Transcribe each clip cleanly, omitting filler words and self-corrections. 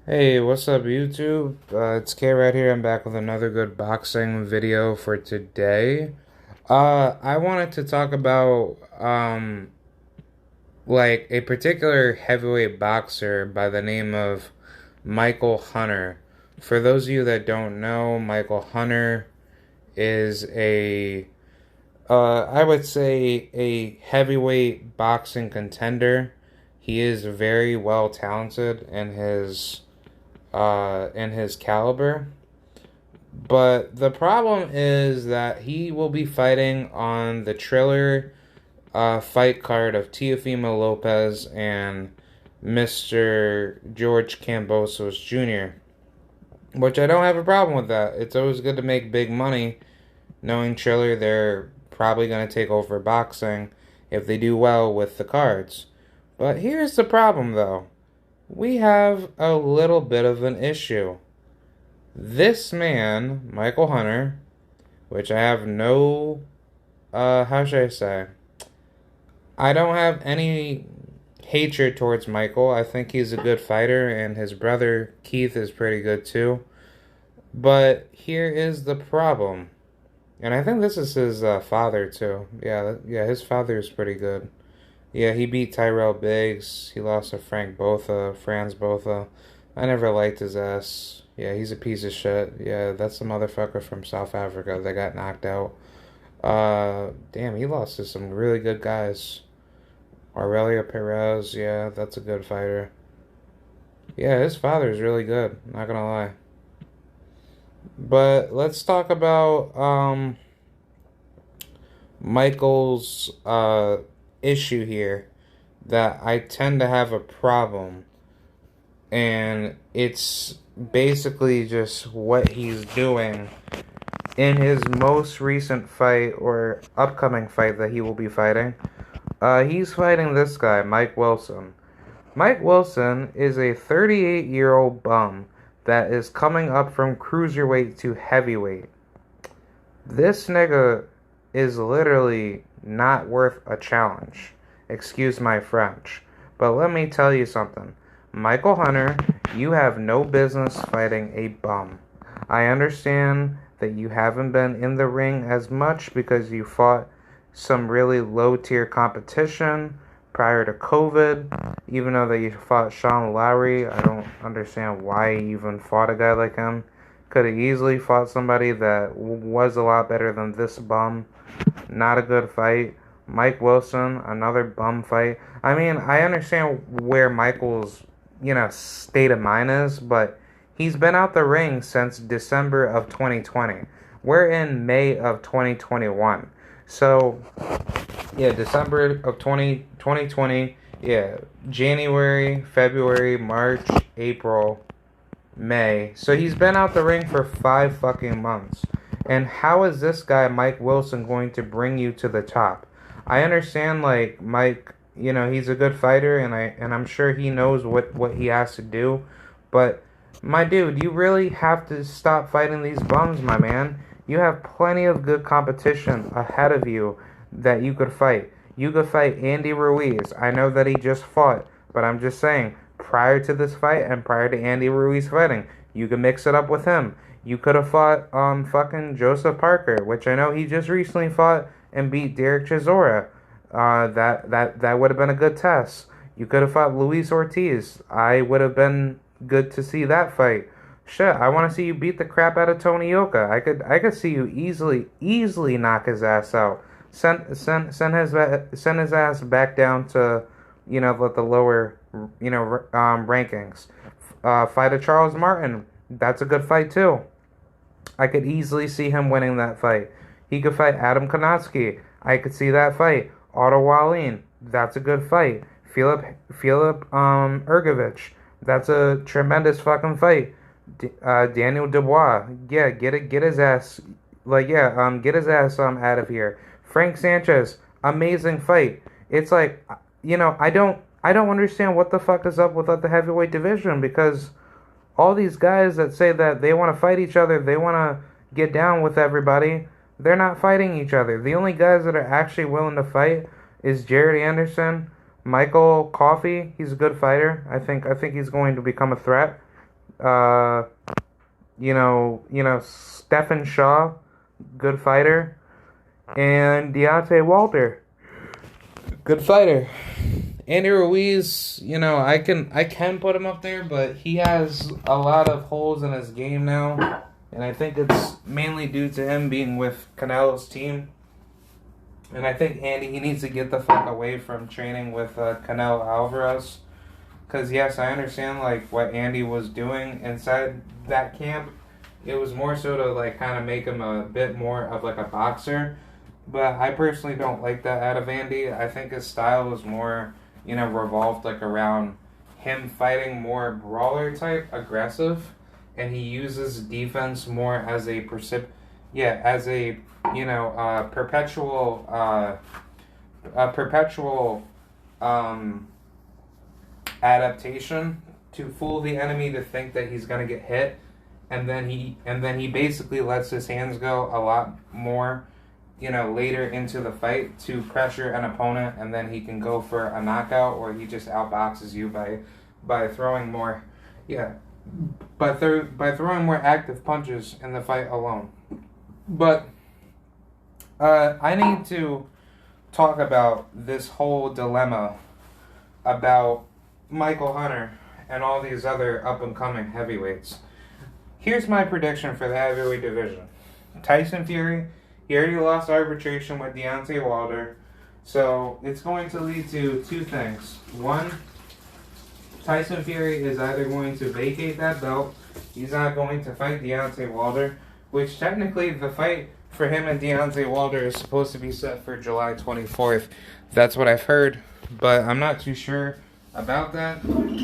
Hey, what's up, YouTube? It's K right here. I'm back with another good boxing video for today. I wanted to talk about like a particular heavyweight boxer by the name of Michael Hunter. For those of you that don't know, Michael Hunter is I would say a heavyweight boxing contender. He is very well talented in his caliber. But the problem is that he will be fighting on the Triller fight card of Teofimo Lopez and Mr. George Kambosos Jr., which I don't have a problem with that. It's always good to make big money knowing Triller they're probably going to take over boxing if they do well with the cards. But here's the problem though. We have a little bit of an issue. This man, Michael Hunter, which I have no, how should I say? I don't have any hatred towards Michael. I think he's a good fighter, and his brother Keith is pretty good too. But here is the problem, and I think this is his father too. Yeah, his father is pretty good. Yeah, he beat Tyrell Biggs. He lost to Franz Botha. I never liked his ass. Yeah, he's a piece of shit. Yeah, that's the motherfucker from South Africa that got knocked out. Damn, he lost to some really good guys. Aurelio Perez, yeah, that's a good fighter. Yeah, his father is really good, not gonna lie. But let's talk about Michael's issue here that I tend to have a problem, and it's basically just what he's doing in his most recent fight or upcoming fight that he will be fighting. He's fighting this guy, Mike Wilson. Mike Wilson is a 38-year-old bum that is coming up from cruiserweight to heavyweight. This nigga is literally not worth a challenge. Excuse my French. But let me tell you something. Michael Hunter, you have no business fighting a bum. I understand that you haven't been in the ring as much because you fought some really low tier competition prior to COVID. Even though that you fought Sean Lowry, I don't understand why you even fought a guy like him. Could have easily fought somebody that was a lot better than this bum. Not a good fight. Mike Wilson, another bum fight. I mean, I understand where Michael's, state of mind is, but he's been out the ring since December of 2020. We're in May of 2021. So, yeah, December of 2020. Yeah, January, February, March, April, May. So he's been out the ring for 5 fucking months. And how is this guy, Mike Wilson, going to bring you to the top? I understand, like, Mike, he's a good fighter, and I'm sure he knows what he has to do. But, my dude, you really have to stop fighting these bums, my man. You have plenty of good competition ahead of you that you could fight. You could fight Andy Ruiz. I know that he just fought, but I'm just saying, prior to this fight and prior to Andy Ruiz fighting, you could mix it up with him. You could have fought fucking Joseph Parker, which I know he just recently fought and beat Derek Chisora. That would have been a good test. You could have fought Luis Ortiz. I would have been good to see that fight. Shit, I want to see you beat the crap out of Tony Yoka. I could see you easily knock his ass out. Send his ass back down to, the lower, rankings. Fight a Charles Martin. That's a good fight too. I could easily see him winning that fight. He could fight Adam Konatsky. I could see that fight. Otto Wallin. That's a good fight. Philip Ergovich. That's a tremendous fucking fight. Daniel Dubois. Yeah, get his ass get his ass out of here. Frank Sanchez. Amazing fight. It's like, I don't understand what the fuck is up with the heavyweight division, because all these guys that say that they want to fight each other, they want to get down with everybody, they're not fighting each other. The only guys that are actually willing to fight is Jared Anderson, Michael Coffey. He's a good fighter. I think he's going to become a threat. Stephen Shaw, good fighter, and Deontay Walder, good fighter. Andy Ruiz, I can put him up there, but he has a lot of holes in his game now, and I think it's mainly due to him being with Canelo's team. And I think Andy, he needs to get the fuck away from training with Canelo Alvarez. Because, yes, I understand, like, what Andy was doing inside that camp. It was more so to, like, kind of make him a bit more of, like, a boxer. But I personally don't like that out of Andy. I think his style is more, revolved, like, around him fighting more brawler type, aggressive. And he uses defense more as a perpetual adaptation to fool the enemy to think that he's gonna get hit, and then he basically lets his hands go a lot more, later into the fight to pressure an opponent, and then he can go for a knockout, or he just outboxes you by throwing more, by throwing more active punches in the fight alone. But I need to talk about this whole dilemma about Michael Hunter and all these other up-and-coming heavyweights. Here's my prediction for the heavyweight division. Tyson Fury, he already lost arbitration with Deontay Wilder, so it's going to lead to two things. One, Tyson Fury is either going to vacate that belt, he's not going to fight Deontay Wilder, which technically the fight for him and Deontay Wilder is supposed to be set for July 24th. That's what I've heard, but I'm not too sure about that.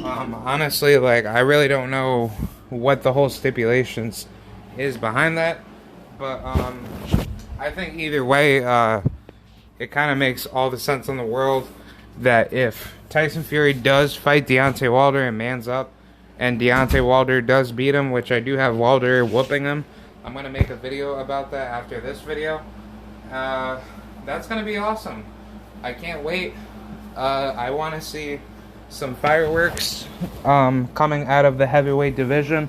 Honestly, like, I really don't know what the whole stipulations is behind that, but I think either way, it kind of makes all the sense in the world that if Tyson Fury does fight Deontay Wilder and mans up, and Deontay Wilder does beat him, which I do have Wilder whooping him, I'm going to make a video about that after this video. That's going to be awesome. I can't wait. I want to see some fireworks coming out of the heavyweight division,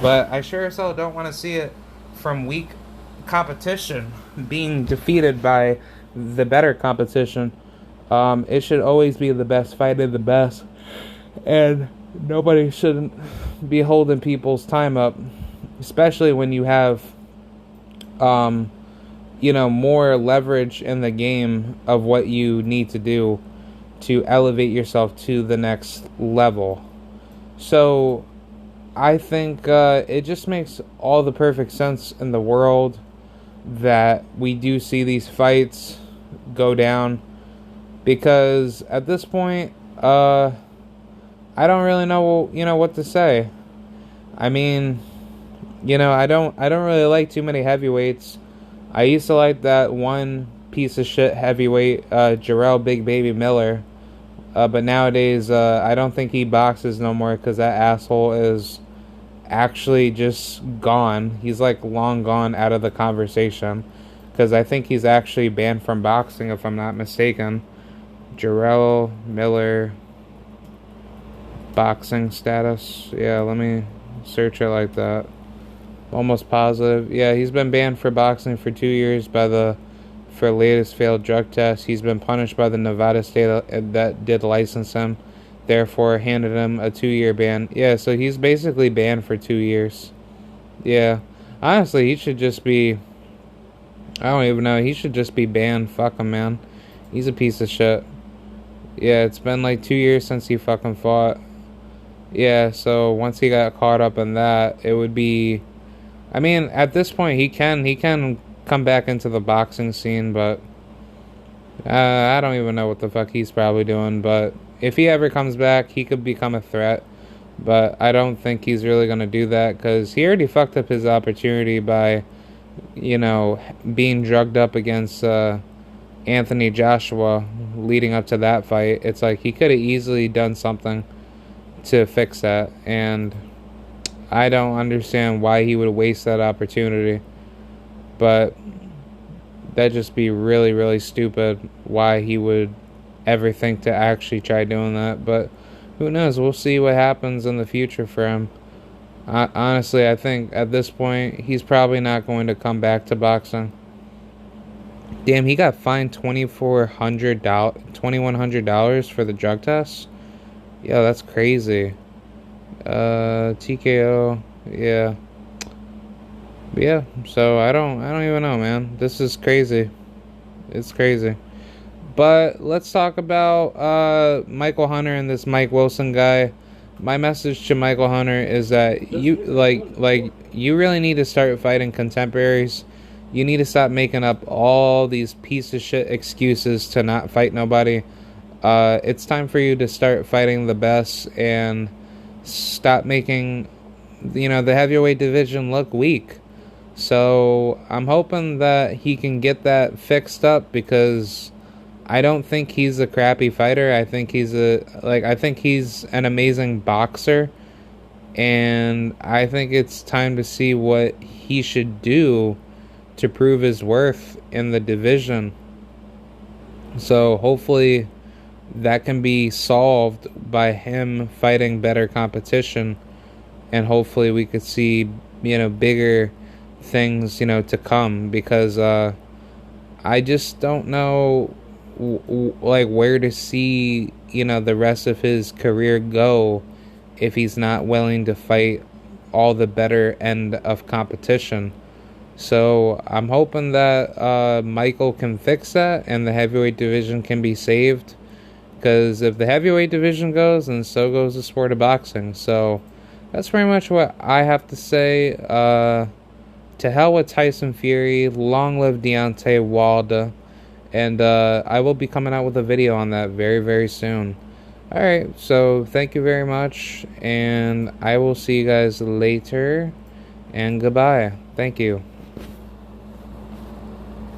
but I sure as hell don't want to see it from weak competition being defeated by the better competition. It should always be the best fighting the best, and nobody shouldn't be holding people's time up. Especially when you have, more leverage in the game of what you need to do to elevate yourself to the next level. So, I think it just makes all the perfect sense in the world that we do see these fights go down. Because at this point, I don't really know, what to say. I mean, I don't really like too many heavyweights. I used to like that one piece of shit heavyweight, Jarrell Big Baby Miller. But nowadays, I don't think he boxes no more because that asshole is actually just gone. He's like long gone out of the conversation because I think he's actually banned from boxing, if I'm not mistaken. Jarrell Miller boxing status. Yeah, let me search it like that. Almost positive. Yeah, he's been banned for boxing for 2 years for latest failed drug test. He's been punished by the Nevada state that did license him, therefore handed him a 2-year ban. Yeah, so he's basically banned for 2 years. Yeah. Honestly, he should just be, I don't even know, he should just be banned. Fuck him, man. He's a piece of shit. Yeah, it's been like 2 years since he fucking fought. Yeah, so once he got caught up in that, it would be, I mean, at this point, he can come back into the boxing scene, but I don't even know what the fuck he's probably doing. But if he ever comes back, he could become a threat. But I don't think he's really going to do that because he already fucked up his opportunity by, being drugged up against Anthony Joshua leading up to that fight. It's like he could have easily done something to fix that, and I don't understand why he would waste that opportunity. But that'd just be really, really stupid why he would ever think to actually try doing that. But who knows? We'll see what happens in the future for him. Honestly, I think at this point he's probably not going to come back to boxing. Damn, he got fined $2,100 for the drug test. Yo, that's crazy. TKO. Yeah. But yeah. So I don't even know, man. This is crazy. It's crazy. But let's talk about Michael Hunter and this Mike Wilson guy. My message to Michael Hunter is that you you really need to start fighting contemporaries. You need to stop making up all these piece of shit excuses to not fight nobody. It's time for you to start fighting the best and stop making the heavyweight division look weak. So I'm hoping that he can get that fixed up, because I don't think he's a crappy fighter. I think he's an amazing boxer, and I think it's time to see what he should do to prove his worth in the division. So hopefully that can be solved by him fighting better competition, and hopefully we could see, bigger things, to come, because I just don't know like where to see, the rest of his career go if he's not willing to fight all the better end of competition. So I'm hoping that Michael can fix that and the heavyweight division can be saved, because if the heavyweight division goes, then so goes the sport of boxing. So that's pretty much what I have to say. To hell with Tyson Fury. Long live Deontay Wilder. And I will be coming out with a video on that very, very soon. Alright, so thank you very much. And I will see you guys later. And goodbye. Thank you.